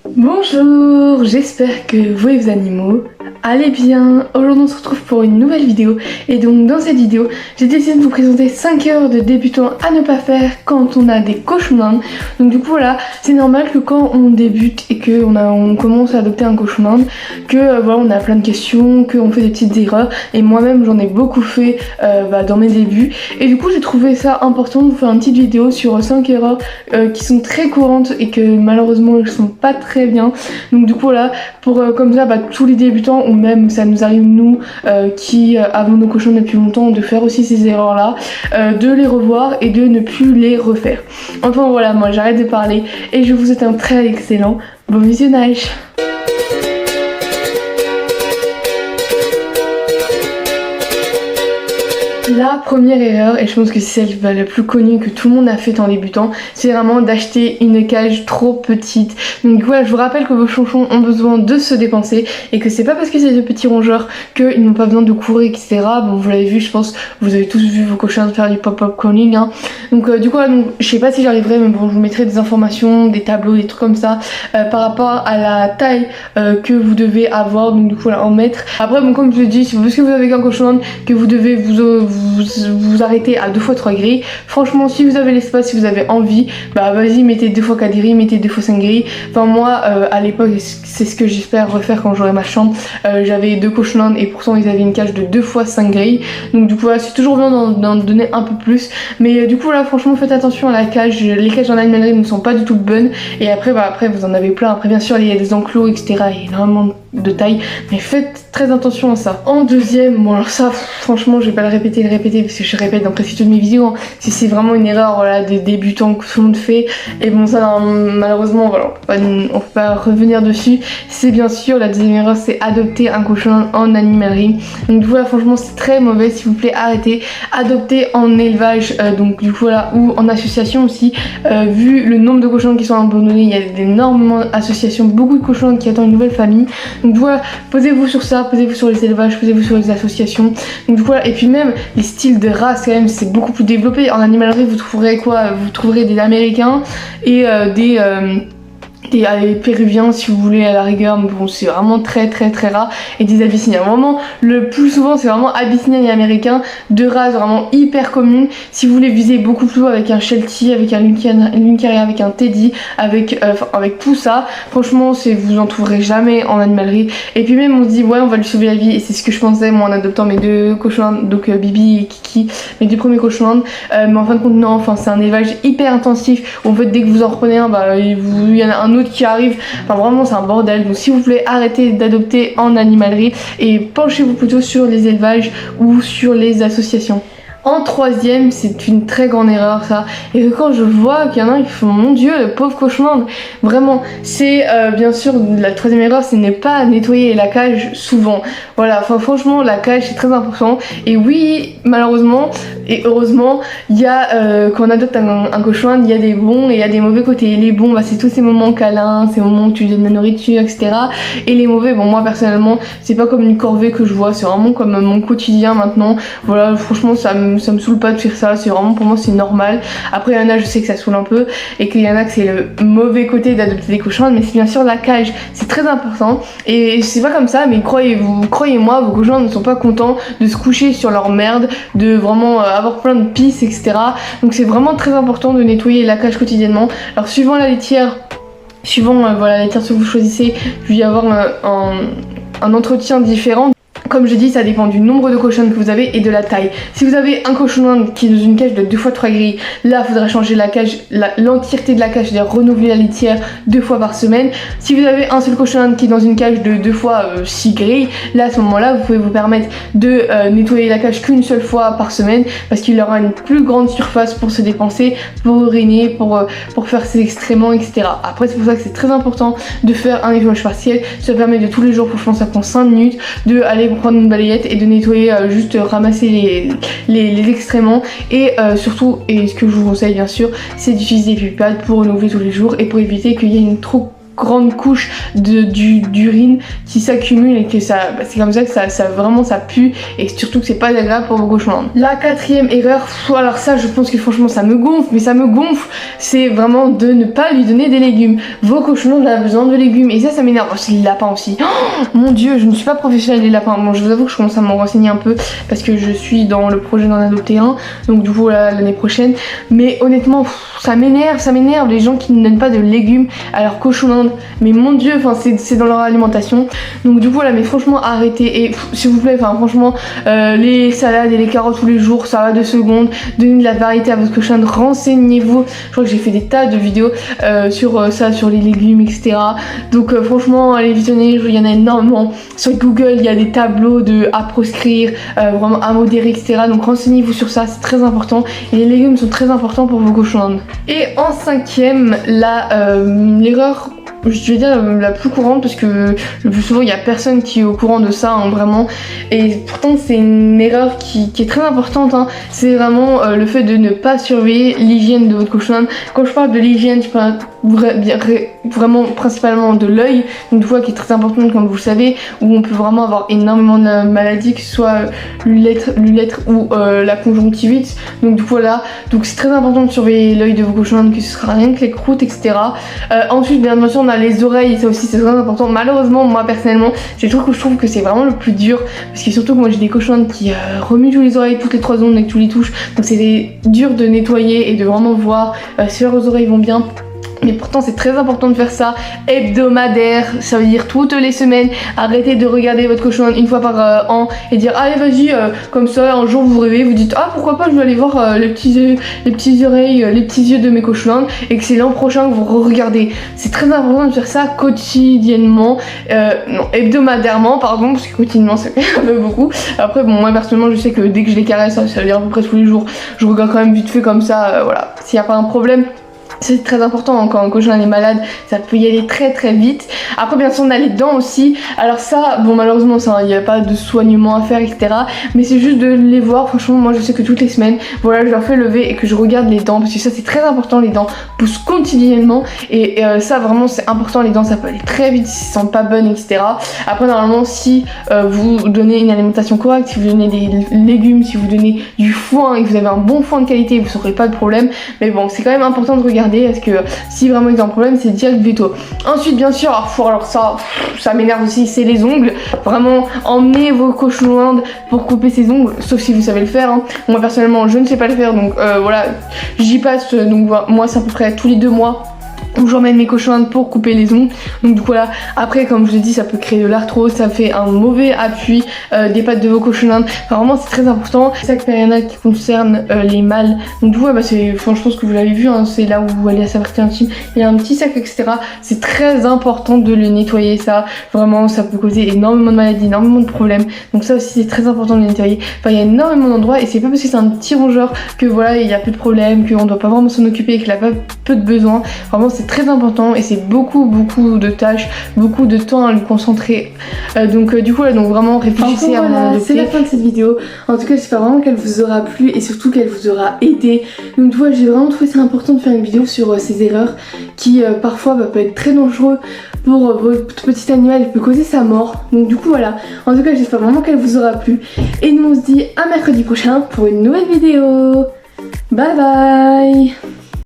Bonjour, j'espère que vous et vos animaux allez bien. Aujourd'hui on se retrouve pour une nouvelle vidéo et donc dans cette vidéo j'ai décidé de vous présenter 5 erreurs de débutants à ne pas faire quand on a des cochons d'Inde. Donc du coup voilà, c'est normal que quand on débute et qu'on commence à adopter un cochon d'Inde, que voilà, on a plein de questions, qu'on fait des petites erreurs et moi-même j'en ai beaucoup fait dans mes débuts et du coup j'ai trouvé ça important de vous faire une petite vidéo sur 5 erreurs qui sont très courantes et que malheureusement elles sont pas très bien. Donc du coup voilà, pour comme ça tous les débutants ou même ça nous arrive nous qui avons nos cochons depuis longtemps de faire aussi ces erreurs là, de les revoir et de ne plus les refaire. Enfin voilà, moi j'arrête de parler et je vous souhaite un très excellent bon visionnage. La première erreur, et je pense que c'est celle la plus connue que tout le monde a fait en débutant, c'est vraiment d'acheter une cage trop petite. Donc voilà, je vous rappelle que vos chouchons ont besoin de se dépenser et que c'est pas parce que c'est des petits rongeurs qu'ils n'ont pas besoin de courir, etc. Bon, vous l'avez vu, je pense, vous avez tous vu vos cochons faire du pop-up calling. Hein. Donc du coup, donc, je sais pas si j'arriverai, mais bon, je vous mettrai des informations, des tableaux, des trucs comme ça par rapport à la taille que vous devez avoir. Donc du coup, voilà, en mètres. Après, bon, comme je l'ai dit, si vous, parce que vous avez qu'un cochon que vous devez vous arrêtez à 2 x 3 grilles. Franchement, si vous avez l'espace, si vous avez envie, bah vas-y, mettez 2 x 4 grilles, mettez 2 x 5 grilles. Enfin moi, à l'époque, c'est ce que j'espère refaire quand j'aurai ma chambre. J'avais 2 cochons d'Inde et pourtant ils avaient une cage de 2 x 5 grilles. Donc du coup, voilà, c'est toujours bien d'en donner un peu plus. Mais du coup, là, franchement, faites attention à la cage. Les cages en animalerie ne sont pas du tout bonnes. Et après, après, vous en avez plein. Après, bien sûr, il y a des enclos, etc. Il y a énormément de taille. Mais faites très attention à ça. En deuxième, bon alors ça, franchement, je vais pas le répéter parce que je répète dans presque toutes mes vidéos. Hein. Si c'est vraiment une erreur voilà, des débutants que tout le monde fait. Et bon, ça, malheureusement, voilà, on peut pas revenir dessus. C'est bien sûr, la deuxième erreur, c'est adopter un cochon en animalerie. Donc voilà, franchement, c'est très mauvais. S'il vous plaît, arrêtez. Adopter en élevage, donc du coup voilà, ou en association aussi. Vu le nombre de cochons qui sont abandonnés, il y a énormément d'associations, beaucoup de cochons qui attendent une nouvelle famille. Donc voilà, posez-vous sur ça, posez-vous sur les élevages, posez-vous sur les associations. Donc voilà, et puis même les styles de race quand même, c'est beaucoup plus développé. En animalerie, vous trouverez quoi? Vous trouverez des Américains et des péruviens si vous voulez à la rigueur, mais bon c'est vraiment très rare, et des abyssiniens. Vraiment le plus souvent c'est vraiment abyssinien et américain, deux races vraiment hyper communes. Si vous voulez viser beaucoup plus haut avec un Sheltie, avec un Luncaria, avec un Teddy, avec tout ça, franchement vous en trouverez jamais en animalerie. Et puis même on se dit ouais on va lui sauver la vie, et c'est ce que je pensais moi en adoptant mes deux cochons, donc Bibi et Kiki, mes deux premiers cochons, mais en fin de compte non, enfin c'est un élevage hyper intensif où en fait dès que vous en reprenez un, bah il y en a un autre qui arrive, enfin vraiment c'est un bordel. Donc s'il vous plaît arrêtez d'adopter en animalerie et penchez-vous plutôt sur les élevages ou sur les associations. En troisième, c'est une très grande erreur ça, et que quand je vois qu'il y en a qui font mon dieu le pauvre cochon, vraiment c'est bien sûr la troisième erreur, c'est ne pas nettoyer la cage souvent. Voilà, enfin franchement la cage c'est très important. Et oui malheureusement et heureusement il y a quand on adopte un cochon, il y a des bons et il y a des mauvais côtés. Les bons bah, c'est tous ces moments câlins, ces moments où tu lui donnes la nourriture, etc. Et les mauvais, bon moi personnellement c'est pas comme une corvée que je vois, c'est vraiment comme mon quotidien maintenant. Voilà, franchement ça me saoule pas de faire ça, c'est vraiment pour moi c'est normal. Après il y en a je sais que ça saoule un peu et qu'il y en a que c'est le mauvais côté d'adopter des cochons, mais c'est bien sûr la cage, c'est très important. Et c'est pas comme ça, mais croyez-moi, vos cochons ne sont pas contents de se coucher sur leur merde, de vraiment avoir plein de pisse, etc. Donc c'est vraiment très important de nettoyer la cage quotidiennement. Alors suivant la laitière, voilà, la laitière que vous choisissez, il peut y avoir un entretien différent. Comme je dis, ça dépend du nombre de cochons que vous avez et de la taille. Si vous avez un cochon qui est dans une cage de 2 x 3 grilles, là il faudra changer la cage, l'entièreté de la cage, c'est-à-dire renouveler la litière 2 fois par semaine. Si vous avez un seul cochon qui est dans une cage de 2 x 6 grilles, là à ce moment-là vous pouvez vous permettre de nettoyer la cage qu'une seule fois par semaine, parce qu'il aura une plus grande surface pour se dépenser, pour uriner, pour faire ses excréments, etc. Après c'est pour ça que c'est très important de faire un nettoyage partiel. Ça permet de tous les jours, franchement ça prend 5 minutes, de aller prendre une balayette et de nettoyer, juste ramasser les excréments. Et surtout, et ce que je vous conseille bien sûr, c'est d'utiliser des pipettes pour renouveler tous les jours et pour éviter qu'il y ait une trop grande couche d'urine qui s'accumule et que ça, c'est comme ça que ça vraiment ça pue et surtout que c'est pas agréable pour vos cochons. La quatrième erreur, alors ça je pense que franchement ça me gonfle, mais ça me gonfle, c'est vraiment de ne pas lui donner des légumes. Vos cochons ont besoin de légumes et ça m'énerve. Oh, c'est les lapins aussi. Oh, mon dieu, je ne suis pas professionnelle des lapins. Bon, je vous avoue que je commence à m'en renseigner un peu parce que je suis dans le projet d'en adopter un, donc du coup l'année prochaine. Mais honnêtement, ça m'énerve les gens qui ne donnent pas de légumes à leurs cochons d'Inde. Mais mon dieu, enfin c'est dans leur alimentation. Donc du coup là, mais franchement arrêtez et s'il vous plaît, enfin franchement les salades et les carottes tous les jours, ça va 2 secondes. Donnez de la variété à votre cochon d'Inde, renseignez-vous. Je crois que j'ai fait des tas de vidéos sur ça, sur les légumes, etc. Donc franchement, allez visionner, il y en a énormément. Sur Google, il y a des tableaux à proscrire, vraiment à modérer, etc. Donc renseignez-vous sur ça, c'est très important. Et les légumes sont très importants pour vos cochons d'Inde. Et en cinquième, l'erreur, je vais dire la plus courante, parce que le plus souvent il n'y a personne qui est au courant de ça, hein, vraiment, et pourtant c'est une erreur qui est très importante, hein. C'est vraiment le fait de ne pas surveiller l'hygiène de votre cochon d'Inde. Quand je parle de l'hygiène, je parle vraiment principalement de l'œil, une fois qui est très importante comme vous le savez, où on peut vraiment avoir énormément de maladies, que ce soit l'ulètre ou la conjonctivite. Donc voilà, donc c'est très important de surveiller l'œil de vos cochons d'Inde, que ce sera rien que les croûtes, etc. Ensuite, bien sûr, on a les oreilles, et ça aussi c'est très important. Malheureusement, moi personnellement, c'est le truc où je trouve que c'est vraiment le plus dur, parce que surtout que moi j'ai des cochons d'Inde qui remuent tous les oreilles toutes les 3 secondes dès que tu les touches, donc c'est dur de nettoyer et de vraiment voir si leurs oreilles vont bien. Mais pourtant c'est très important de faire ça hebdomadaire, ça veut dire toutes les semaines. Arrêtez de regarder votre cochon une fois par an et dire allez vas-y, comme ça un jour vous vous réveillez, vous dites ah pourquoi pas je vais aller voir les petits oreilles, les petits yeux de mes cochons, et que c'est l'an prochain que vous regardez. C'est très important de faire ça quotidiennement, non hebdomadairement pardon, parce que quotidiennement ça fait un peu beaucoup. Après bon, moi personnellement je sais que dès que je les caresse, ça veut dire à peu près tous les jours, je regarde quand même vite fait comme ça, voilà, s'il n'y a pas un problème. C'est très important, quand un cochon est malade, ça peut y aller très très vite. Après bien sûr on a les dents aussi. Alors ça, bon malheureusement il n'y a pas de soignement à faire, etc. Mais c'est juste de les voir, franchement moi je sais que toutes les semaines, voilà je leur fais lever et que je regarde les dents. Parce que ça c'est très important, les dents poussent quotidiennement. Et ça vraiment c'est important, les dents ça peut aller très vite si elles sont pas bonnes, etc. Après normalement si vous donnez une alimentation correcte, si vous donnez des légumes, si vous donnez du foin et que vous avez un bon foin de qualité, vous n'aurez pas de problème. Mais bon c'est quand même important de regarder. Parce que si vraiment ils ont un problème, c'est direct veto. Ensuite bien sûr, alors ça m'énerve aussi, c'est les ongles. Vraiment emmenez vos cochons d'Inde pour couper ses ongles, sauf si vous savez le faire, hein. Moi personnellement je ne sais pas le faire, donc voilà, j'y passe, donc moi c'est à peu près tous les 2 mois où j'emmène mes cochons d'Inde pour couper les ongles. Donc du coup voilà, après comme je vous ai dit, ça peut créer de l'arthrose, ça fait un mauvais appui des pattes de vos cochons d'Inde. Enfin, vraiment c'est très important. C'est ça qu'il y en a qui concerne les mâles. Donc du coup c'est, je pense que vous l'avez vu, hein, c'est là où vous allez à sa partie intime, il y a un petit sac, etc. C'est très important de le nettoyer, ça vraiment ça peut causer énormément de maladies, énormément de problèmes. Donc ça aussi c'est très important de le nettoyer. Enfin il y a énormément d'endroits et c'est pas parce que c'est un petit rongeur que voilà il y a peu de problèmes, qu'on doit pas vraiment s'en occuper, qu'il a pas peu de besoins. Vraiment c'est très important et c'est beaucoup de tâches, beaucoup de temps à lui concentrer. Donc du coup là, donc vraiment réfléchissez avant d'adopter. C'est la fin de cette vidéo. En tout cas j'espère vraiment qu'elle vous aura plu et surtout qu'elle vous aura aidé. Donc du coup j'ai vraiment trouvé ça important de faire une vidéo sur ces erreurs qui parfois peuvent être très dangereux pour votre petit animal, il peut causer sa mort. Donc du coup voilà, en tout cas j'espère vraiment qu'elle vous aura plu. Et nous on se dit à mercredi prochain pour une nouvelle vidéo. Bye bye.